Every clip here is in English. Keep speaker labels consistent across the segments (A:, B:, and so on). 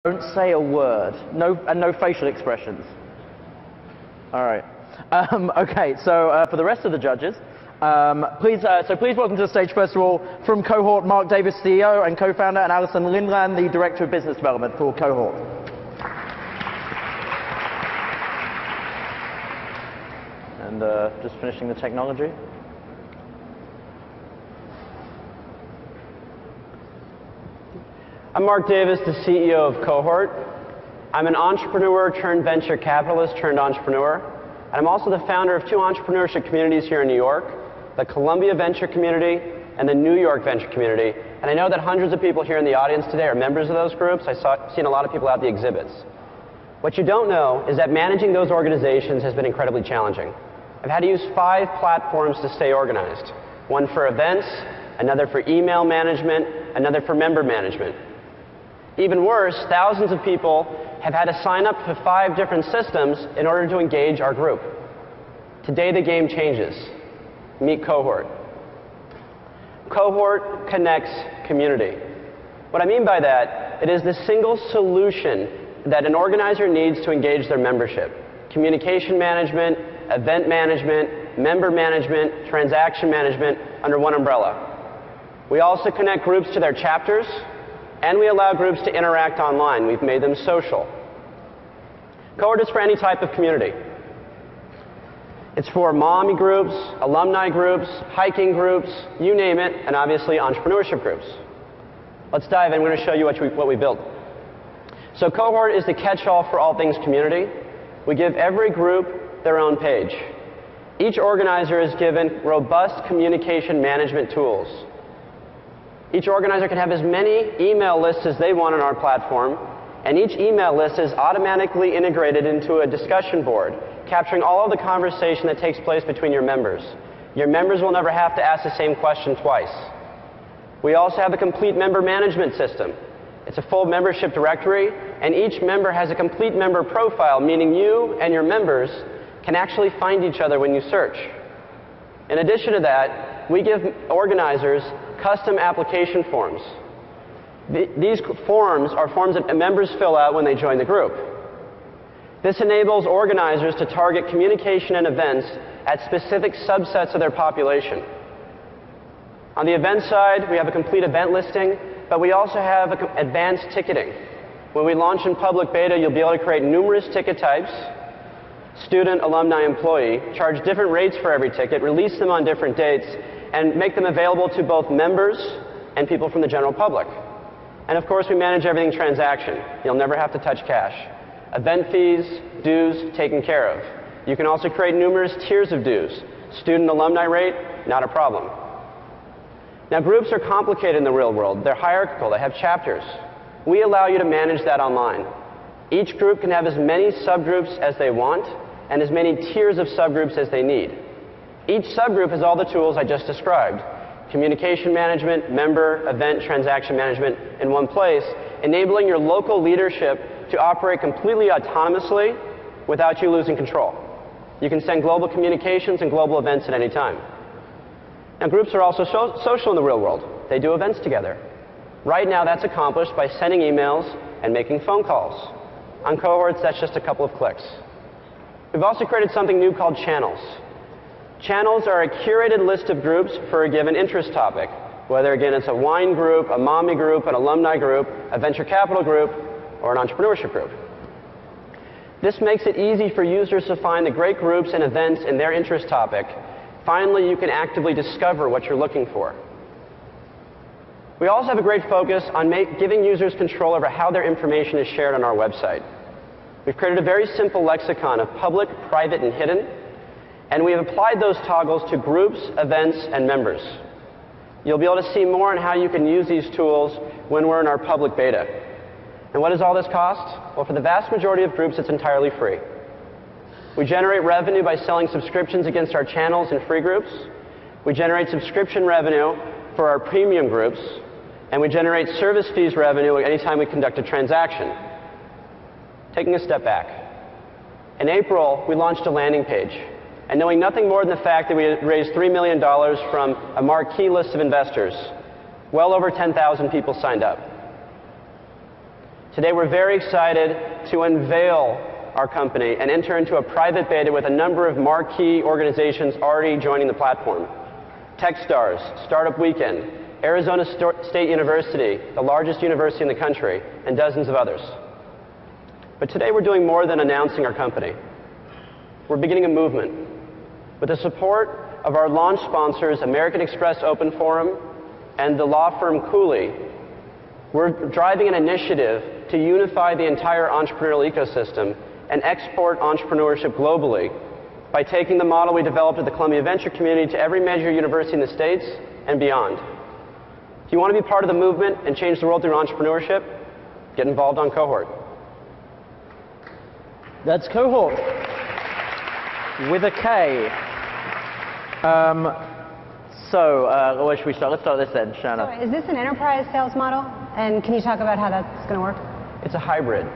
A: Don't say a word. And no facial expressions. All right. Okay, so for the rest of the judges, please welcome to the stage, first of all, from Kohort, Mark Davis, CEO and co-founder, and Alison Lindland, the Director of Business Development for Kohort. And just finishing the technology.
B: I'm Mark Davis, the CEO of Kohort. I'm an entrepreneur turned venture capitalist turned entrepreneur. And I'm also the founder of two entrepreneurship communities here in New York, the Columbia Venture Community and the New York Venture Community. And I know that hundreds of people here in the audience today are members of those groups. I've seen a lot of people at the exhibits. What you don't know is that managing those organizations has been incredibly challenging. I've had to use 5 platforms to stay organized. One for events, another for email management, another for member management. Even worse, thousands of people have had to sign up to 5 different systems in order to engage our group. Today the game changes. Meet Kohort. Kohort connects community. What I mean by that, it is the single solution that an organizer needs to engage their membership. Communication management, event management, member management, transaction management under one umbrella. We also connect groups to their chapters, and we allow groups to interact online. We've made them social. Kohort is for any type of community. It's for mommy groups, alumni groups, hiking groups, you name it, and obviously entrepreneurship groups. Let's dive in. I'm going to show you what we built. So Kohort is the catch-all for all things community. We give every group their own page. Each organizer is given robust communication management tools. Each organizer can have as many email lists as they want on our platform, and each email list is automatically integrated into a discussion board, capturing all of the conversation that takes place between your members. Your members will never have to ask the same question twice. We also have a complete member management system. It's a full membership directory, and each member has a complete member profile, meaning you and your members can actually find each other when you search. In addition to that, we give organizers custom application forms. These forms are forms that members fill out when they join the group. This enables organizers to target communication and events at specific subsets of their population. On the event side, we have a complete event listing, but we also have advanced ticketing. When we launch in public beta, you'll be able to create numerous ticket types, student, alumni, employee, charge different rates for every ticket, release them on different dates, and make them available to both members and people from the general public. And of course, we manage everything transaction. You'll never have to touch cash. Event fees, dues, taken care of. You can also create numerous tiers of dues. Student alumni rate, not a problem. Now, groups are complicated in the real world. They're hierarchical. They have chapters. We allow you to manage that online. Each group can have as many subgroups as they want and as many tiers of subgroups as they need. Each subgroup has all the tools I just described. Communication management, member, event, transaction management in one place, enabling your local leadership to operate completely autonomously without you losing control. You can send global communications and global events at any time. Now, groups are also social in the real world. They do events together. Right now, that's accomplished by sending emails and making phone calls. On Kohorts, that's just a couple of clicks. We've also created something new called channels. Channels are a curated list of groups for a given interest topic, whether, again, it's a wine group, a mommy group, an alumni group, a venture capital group, or an entrepreneurship group. This makes it easy for users to find the great groups and events in their interest topic. Finally, you can actively discover what you're looking for. We also have a great focus on giving users control over how their information is shared on our website. We've created a very simple lexicon of public, private, and hidden, and we have applied those toggles to groups, events, and members. You'll be able to see more on how you can use these tools when we're in our public beta. And what does all this cost? Well, for the vast majority of groups, it's entirely free. We generate revenue by selling subscriptions against our channels and free groups. We generate subscription revenue for our premium groups. And we generate service fees revenue anytime we conduct a transaction. Taking a step back. In April, we launched a landing page. And knowing nothing more than the fact that we had raised $3 million from a marquee list of investors, well over 10,000 people signed up. Today we're very excited to unveil our company and enter into a private beta with a number of marquee organizations already joining the platform. Techstars, Startup Weekend, Arizona State University, the largest university in the country, and dozens of others. But today we're doing more than announcing our company. We're beginning a movement. With the support of our launch sponsors, American Express Open Forum and the law firm Cooley, we're driving an initiative to unify the entire entrepreneurial ecosystem and export entrepreneurship globally by taking the model we developed at the Columbia Venture Community to every major university in the States and beyond. If you want to be part of the movement and change the world through entrepreneurship, get involved on Kohort.
A: That's Kohort with a K. Where should we start? Let's start with this then, Shanna.
C: So is this an enterprise sales model? And can you talk about how that's going to work?
B: It's a hybrid.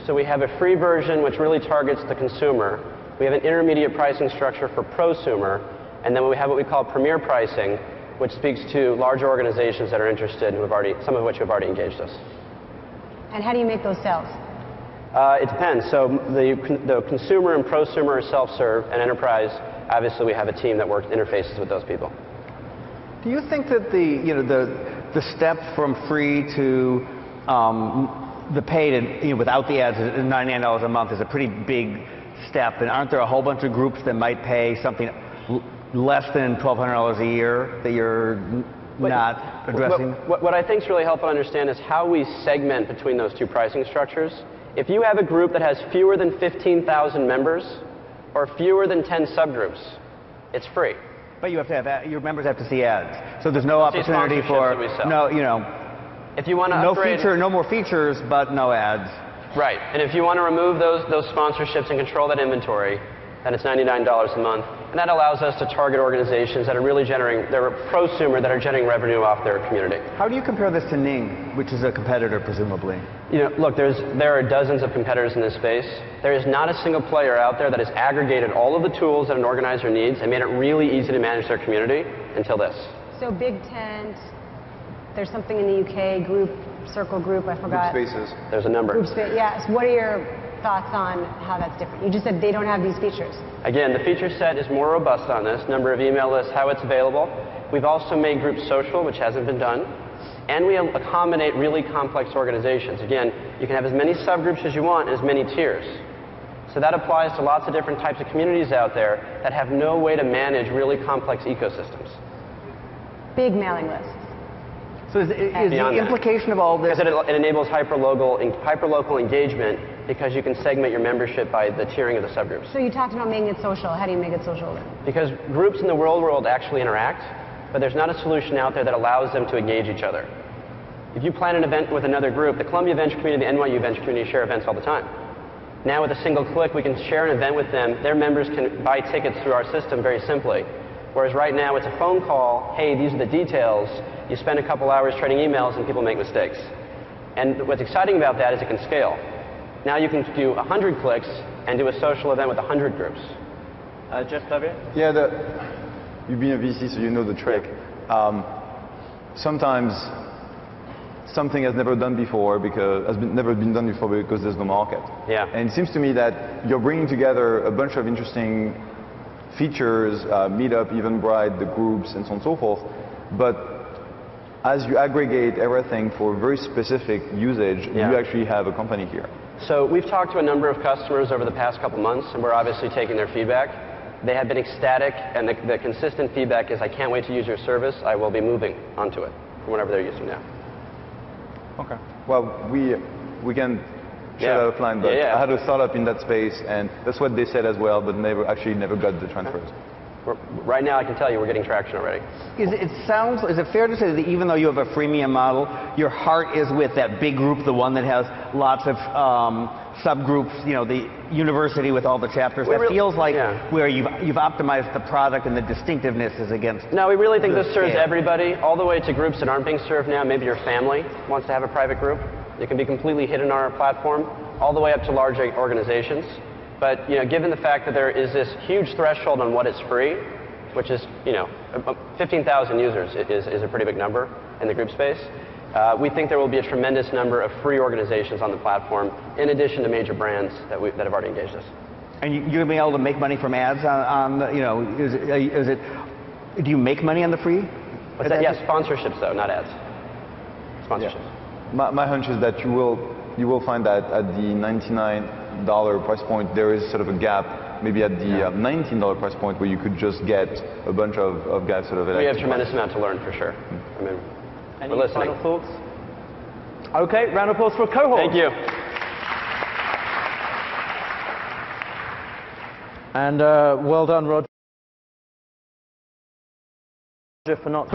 B: So we have a free version which really targets the consumer. We have an intermediate pricing structure for prosumer. And then we have what we call premier pricing, which speaks to larger organizations that are interested, and some of which have already engaged us.
C: And how do you make those sales?
B: It depends. So the consumer and prosumer are self-serve, and enterprise, obviously we have a team that works interfaces with those people.
D: Do you think that the step from free to the paid and without the ads at $99 a month is a pretty big step? And aren't there a whole bunch of groups that might pay something less than $1,200 a year that you're not addressing?
B: What I think is really helpful to understand is how we segment between those two pricing structures. If you have a group that has fewer than 15,000 members or fewer than 10 subgroups, it's free.
D: But you have to have your members have to see ads, so there's no opportunity for
B: If you want to upgrade,
D: no more features, but no ads.
B: Right, and if you want to remove those sponsorships and control that inventory, then it's $99 a month, and that allows us to target organizations that are really they're prosumer, that are generating revenue off their community.
D: How do you compare this to Ning, which is a competitor, presumably?
B: Look, there are dozens of competitors in this space. There is not a single player out there that has aggregated all of the tools that an organizer needs and made it really easy to manage their community until this.
C: So Big Tent, there's something in the UK, Circle Group, I forgot.
E: Group Spaces.
B: There's a number.
C: Yes. What are your thoughts on how that's different? You just said they don't have these features.
B: Again, the feature set is more robust on this. Number of email lists, how it's available. We've also made group social, which hasn't been done. And we accommodate really complex organizations. Again, you can have as many subgroups as you want and as many tiers. So that applies to lots of different types of communities out there that have no way to manage really complex ecosystems.
C: Big mailing lists.
D: So is the implication of all this?
B: Because it enables hyperlocal engagement, because you can segment your membership by the tiering of the subgroups.
C: So you talked about making it social. How do you make it social then?
B: Because groups in the real world actually interact, but there's not a solution out there that allows them to engage each other. If you plan an event with another group, the Columbia Venture Community, the NYU Venture Community share events all the time. Now with a single click, we can share an event with them. Their members can buy tickets through our system very simply. Whereas right now, it's a phone call. Hey, these are the details. You spend a couple hours trading emails, and people make mistakes. And what's exciting about that is it can scale. Now you can do 100 clicks and do a social event with 100 groups.
A: Jeff Clavier?
E: Yeah, you've been a VC, so you know the trick. Sometimes something has never been done before because there's no market.
B: Yeah.
E: And it seems to me that you're bringing together a bunch of interesting features, Meetup, Eventbrite, the groups, and so on and so forth. But as you aggregate everything for very specific usage, you actually have a company here.
B: So we've talked to a number of customers over the past couple months, and we're obviously taking their feedback. They have been ecstatic, and the consistent feedback is, I can't wait to use your service. I will be moving onto it from whatever they're using now.
E: Okay. Well, we can share that offline, but I had a startup in that space, and that's what they said as well, but never got the transfers.
B: Right now, I can tell you we're getting traction already.
D: Is it fair to say that even though you have a freemium model, your heart is with that big group, the one that has lots of subgroups, the university with all the chapters? That feels like where you've optimized the product and the distinctiveness is against.
B: No, we really think this serves everybody, all the way to groups that aren't being served now. Maybe your family wants to have a private group. It can be completely hidden on our platform, all the way up to large organizations. But given the fact that there is this huge threshold on what is free, which is 15,000 users is a pretty big number in the group space, we think there will be a tremendous number of free organizations on the platform, in addition to major brands that have already engaged us.
D: And you're going to be able to make money from ads on you know, do you make money on the free?
B: What's that? Yes, sponsorships though, not ads. Sponsorships.
E: Yeah. My hunch is that you will find that at the $99 price point, there is sort of a gap, maybe at the $19 price point where you could just get a bunch of guys sort of.
B: We have a tremendous amount to learn for sure. I mean,
A: Any
B: we're listening.
A: final thoughts? Okay, round of applause for Kohort.
B: Thank you.
A: And well done, Roger, for not